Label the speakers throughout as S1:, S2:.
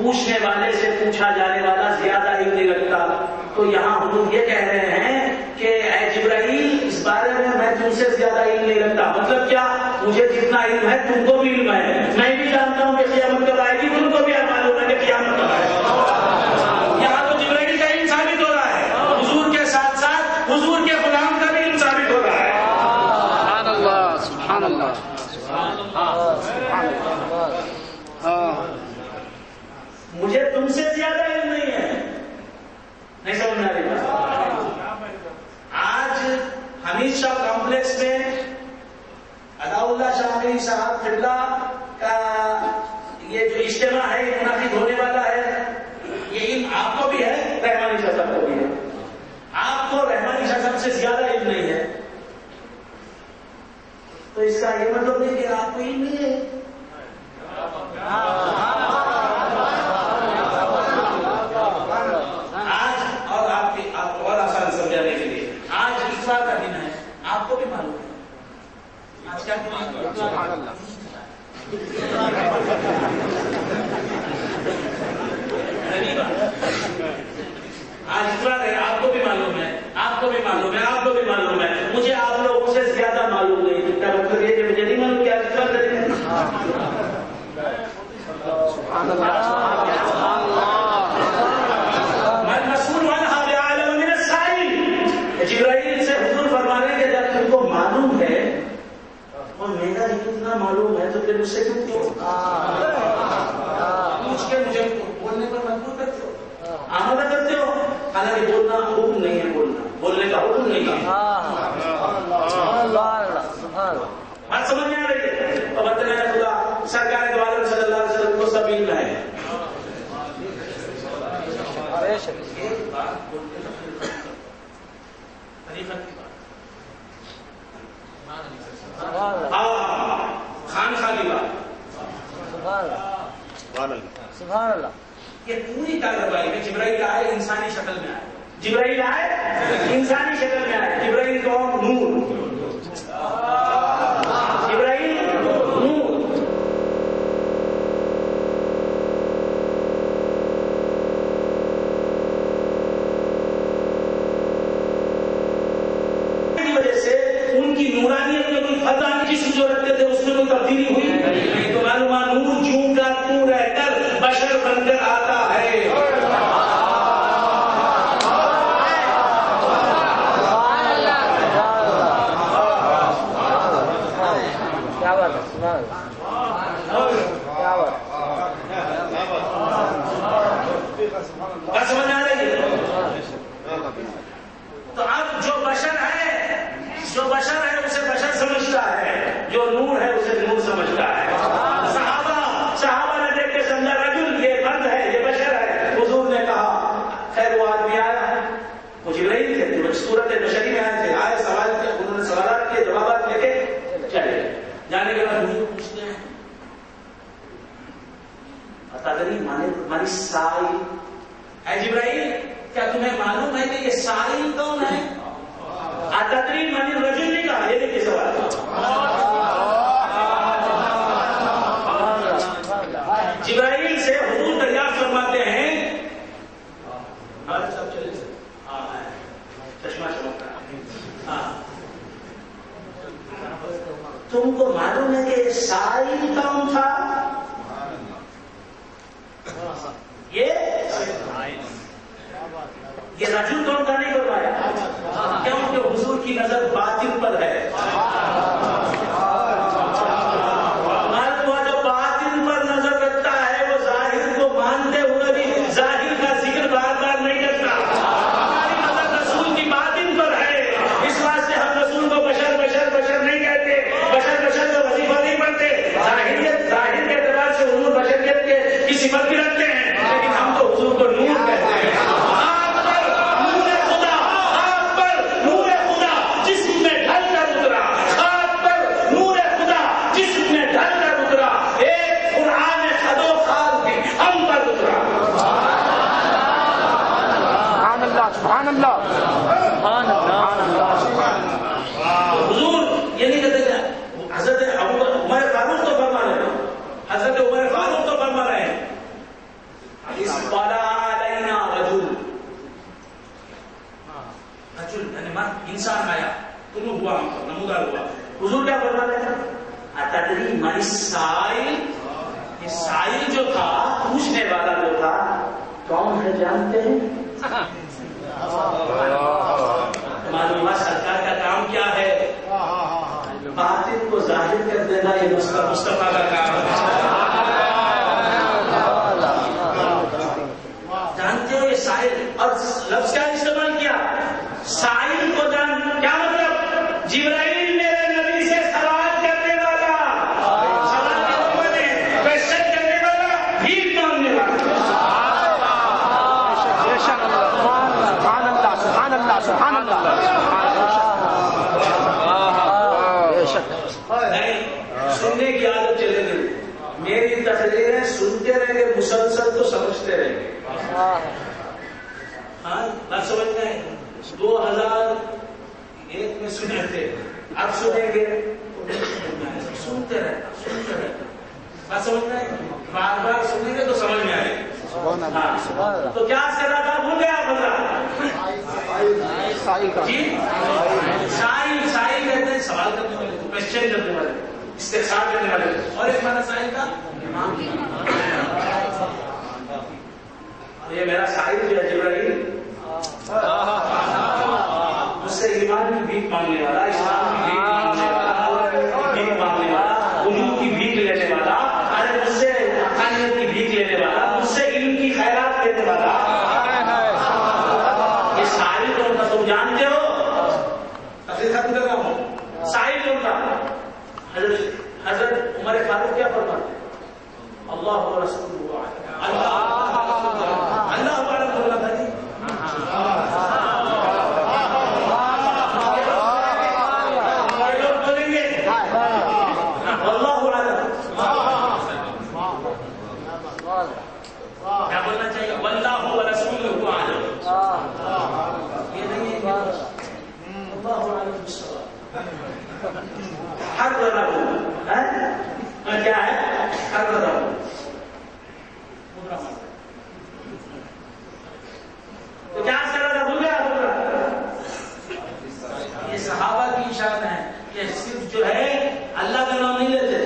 S1: پوچھنے والے سے پوچھا جانے والا زیادہ علم نہیں رکھتا. تو یہاں حضور یہ کہہ رہے ہیں کہ اے جبرائیل اس بارے میں تم سے زیادہ علم نہیں رکھتا. مطلب کیا؟ مجھے جتنا علم ہے تم کو بھی علم ہے. میں بھی جانتا ہوں کہ قیامت کب آئے گی, تم کو بھی معلوم ہے کہ قیامت کب آئے گی. یہاں تو جبرائیل کا علم ثابت ہو رہا ہے, حضور کے ساتھ ساتھ حضور کے غلام کا بھی علم ثابت ہو رہا ہے.
S2: سبحان اللہ, سبحان اللہ, سبحان اللہ.
S1: مجھے تم سے زیادہ علم نہیں ہے. نہیں سمجھ میں آ رہی بات؟ آج حمید شاہ کمپلیکس میں عطا اللہ شاہ صاحب قبلہ کا یہ جو اجتماع ہے یہ منعقد ہونے والا ہے. یہ علم آپ کو بھی ہے, رحمانی شاہ صاحب کو بھی ہے. آپ کو رحمانی شاہ صاحب سے زیادہ علم نہیں ہے, تو اس کا یہ مطلب نہیں کہ آپ کو علم نہیں ہے. کا دن ہے, آپ کو بھی معلوم ہے آج کیا آج اتوار ہے, آپ کو بھی معلوم ہے, آپ کو بھی معلوم ہے, آپ کو بھی معلوم ہے. مجھے آپ لوگوں سے زیادہ معلوم نہیں. کیا مطلب یہ کہ مجھے نہیں معلوم کہ آج اتوار کا دن ہے. سبحان اللہ. جبرائیل سے حضور فرما رہے ہیں کہ جب تم کو معلوم ہے اور میرا اتنا معلوم ہے تو پھر مجھ سے کیوں پوچھ کے مجھے بولنے پر مجبور کرتے ہو, آمادہ کرتے ہو. حالانکہ بولنا حکم نہیں ہے, بولنے کا حکم نہیں ہے. بات سمجھ میں آ رہی ہے؟ تو بتانے خدا سرکار دو عالم صلی اللہ علیہ وسلم کو سب علم ہے. ایک بات بولتے خان خالی
S3: سبحان اللہ.
S1: یہ پوری کارروائی میں جبرائیل آئے انسانی شکل میں آئے. جبرائیل آئے انسانی شکل میں آئے. جبرائیل کون؟ نور. جبرائیل نور. نورانیت میں کوئی فضا جس جو رکھتے تھے اس میں کوئی تبدیلی ہوئی نہیں. تو معلوم نور جوں کا توں رہ کر بشر بن کر آتا ہے.
S3: کیا بات ہے,
S1: بات سمجھ آ رہی ہے؟ تو اب جو بشر ہے اسے بشر سمجھتا ہے, جو نور ہے اسے نور سمجھتا ہے. صحابہ نے دیکھ کے سمجھا رجل یہ مرد ہے, یہ بشر ہے. حضور نے کہا خیر وہ آدمی آیا, وہ جبرائیل تھے, صورت بشری میں آئے تھے, آئے سوال کیا, انہوں نے سوالات کے جوابات لے کے چلے. جانے کے بعد حضور پوچھتے ہیں اتدری مانے تمہاری سائل, اے جبرائیل کیا تمہیں معلوم ہے کہ یہ سائل کون ہے؟ اتدری مانے رجل نہیں کہا, یہ دیکھیے سوال. جبرائیل سے حضور دریافت فرماتے ہیں, چشمہ چمک رہا ہے, تم کو معلوم ہے کہ سائل کون تھا؟ یہ رجل کون کا نہیں فرمایا, کیونکہ حضور کی نظر باطن پر ہے. جو باطن پر نظر رکھتا ہے وہ ظاہر کو مانتے ہوئے بھی ظاہر کا ذکر بار بار نہیں کرتا. ہماری نظر رسول کی باطن پر ہے, اس واسطے ہم رسول کو بشر بشر بشر نہیں کہتے, بشر بشر کا وظیفہ نہیں پڑھتے. ظاہر کے اعتبار سے حضور بشریت کی صفت بھی رکھتے ہیں, لیکن ہم تو حضور کو نور کہتے ہیں.
S2: سبحان اللہ, سبحان اللہ.
S1: حضور یہ نہیں کہتے کہ حضرت عمر فاروق تو فرما رہے ہیں, حضرت عمر فاروق تو فرما رہے ہیں اطلع علینا رجل یعنی انسان آیا، طلوع ہوا، نمودار ہوا. حضور کیا فرما رہے تھے؟ اتدری من السائل، یہ سائل جو تھا، پوچھنے والا جو تھا، کون ہے جانتے ہیں؟ معلوم ہے سرکار کا کام کیا ہے؟ باطن کو ظاہر کر دینا، یہ مصطفیٰ کا کام ہے. جانتے ہو یہ سائل، اور لفظ کیا استعمال کیا؟ سائل کو جان، کیا مطلب؟ جبرائیل میرے نبی سے سوال کرنے والا، سوال کرنے کوشچن کرنے والا، بھیک مانگنے والا.
S2: سبحان اللہ سبحان اللہ.
S1: نہیں سننے کی عادت چلے گی. میری تقریریں سنتے رہیں گے مسلسل تو سمجھتے رہیں گے. ہاں بات سمجھ گئے؟ 2001 میں سنے تھے، اب سنیں گے سنتے رہتا بات سمجھ گئے. بار بار سنیں گے تو سمجھ میں آئے گی. تو کیا کر رہا تھا؟ بھول گیا بندہ. جی سائل، سائل کہتے ہیں سوال کرنے والے، کوشچن کرنے والے، استفسار کرنے والے. اور ایک مانا سائل کا یہ میرا سائل جو ہے جبرائیل، مجھ سے ایمان کی بھیک مانگنے والا، اسلام کی بھیک مانگنے والا، بھیک مانگنے والا، علوم کی بھیک لینے والا، ارے مجھ سے حقانیت کی بھیک لینے والا، مجھ سے علم کی خیرات لینے والا. یہ سائل کون تھا تم جانتے ہو؟ تقریر ختم کر رہا ہوں. سائل کون تھا؟ حضرت عمر فاروق کیا فرماتے ہیں؟ اللہ و رسولہ اللہ اللہ تعالیٰ بولا تھا جی. لوگ بولیں گے اللہ کیا بولنا چاہیے؟ واللہ و رسولہ اعلم. یہ نہیں ہے اللہ اعلم بالصواب. حق لگا کیا ہے؟ حق لگا تو کیا کر رہا تھا؟ بھول گیا. یہ صحابہ کی شان ہے کہ صرف جو ہے اللہ کا نام نہیں لیتے،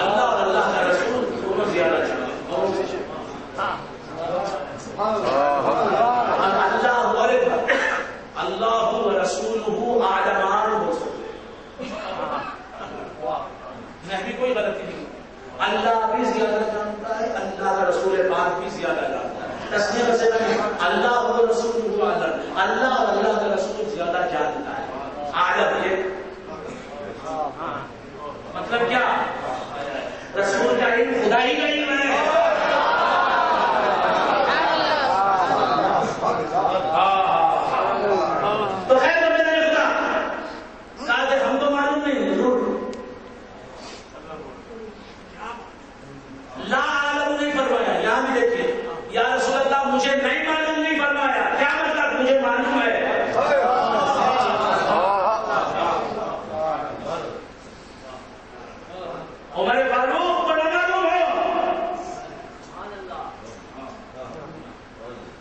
S1: اللہ اور اللہ کا رسول دونوں زیادہ چاہتے. اللہ و رسولہ اعلمان ہو سکتے. میں بھی کوئی غلطی نہیں. اللہ بھی زیادہ جانتا ہے، اللہ کا رسول پاک بھی زیادہ جانتا ہے. تسمیہ سے اللہ و رسولہ اعلم، اللہ اور اللہ کا رسول زیادہ جانتا ہے. اعلم یہ مطلب کیا؟ رسول کا علم خدا ہی کا علم ہے. تو خیر تو میرا خدا کہا ہم تو معلوم نہیں ضرور لا عالم نہیں فرمایا. یہاں بھی دیکھیے یا رسول اللہ مجھے نہیں معلوم نہیں فرمایا. کیا مطلب؟ مجھے معلوم ہے. عمر فاروق بڑا معلوم ہو.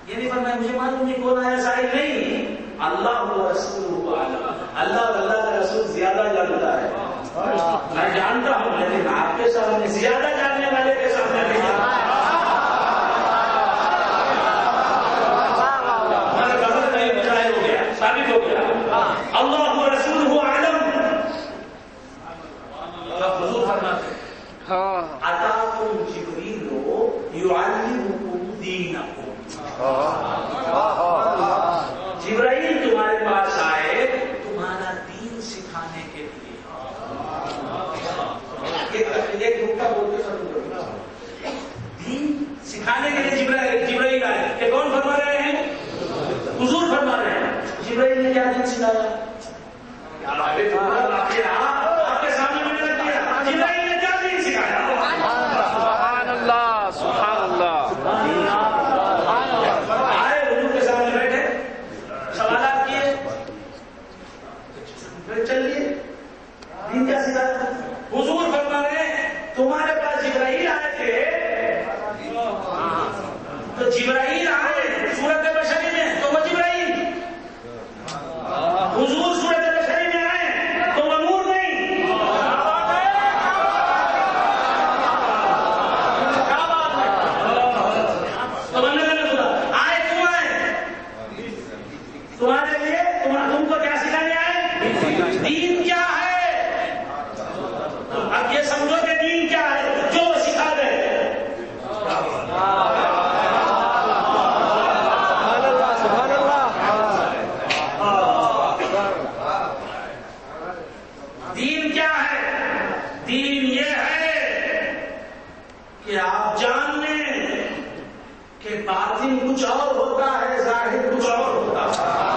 S1: یہ نہیں فرمایا مجھے معلوم نہیں کون آیا سائل نہیں. اللہ و رسول اعلم، اللہ اور اللہ کا رسول زیادہ جانتا ہے. میں جانتا ہوں لیکن آپ کے سامنے زیادہ جاننے والے کے سامنے نہیں جانتا. ہمارے گھر میں ظاہر ہو گیا، ثابت ہو گیا. اللہ و رسول اعلم. حضور فرماتے ہیں اتاکم جبریل یعلمکم دینکم. جبرائیل تمہارے پاس آئے تمہارا دین سکھانے کے لیے. ایک نقطہ بولتے سمجھو. دین سکھانے کے لیے جبرائیل آئے. کہ کون فرما رہے ہیں؟ حضور فرما رہے ہیں. جبرائیل نے کیا دین سکھایا؟ آپ کے سامنے میں نے رکھ دیا. جبرائیل نے کیا دین سکھایا؟
S2: سبحان اللہ سبحان اللہ.
S1: آئے حضور کے سامنے بیٹھے، سوالات کیے، پھر چل لیے. دین کیا سکھایا؟ حضور فرما رہے ہیں تمہارے پاس جبرائیل آئے تھے تو جبرائیل آئے صورت بشری میں تو وہ جبرائیل، حضور صورت بشری میں آئے تو وہ نور نہیں۔ تو بندے نے خدا آئے کیوں آئے؟ تمہارے لیے تم کو کیا سکھانے آئے؟ دین کیا ہے؟ اب یہ سمجھو کہ دین کیا ہے جو وہ سکھا دے۔ دین کیا ہے؟ دین یہ ہے کہ آپ جان لیں کہ باطن کچھ اور ہوتا ہے، ظاہر کچھ اور ہوتا ہے۔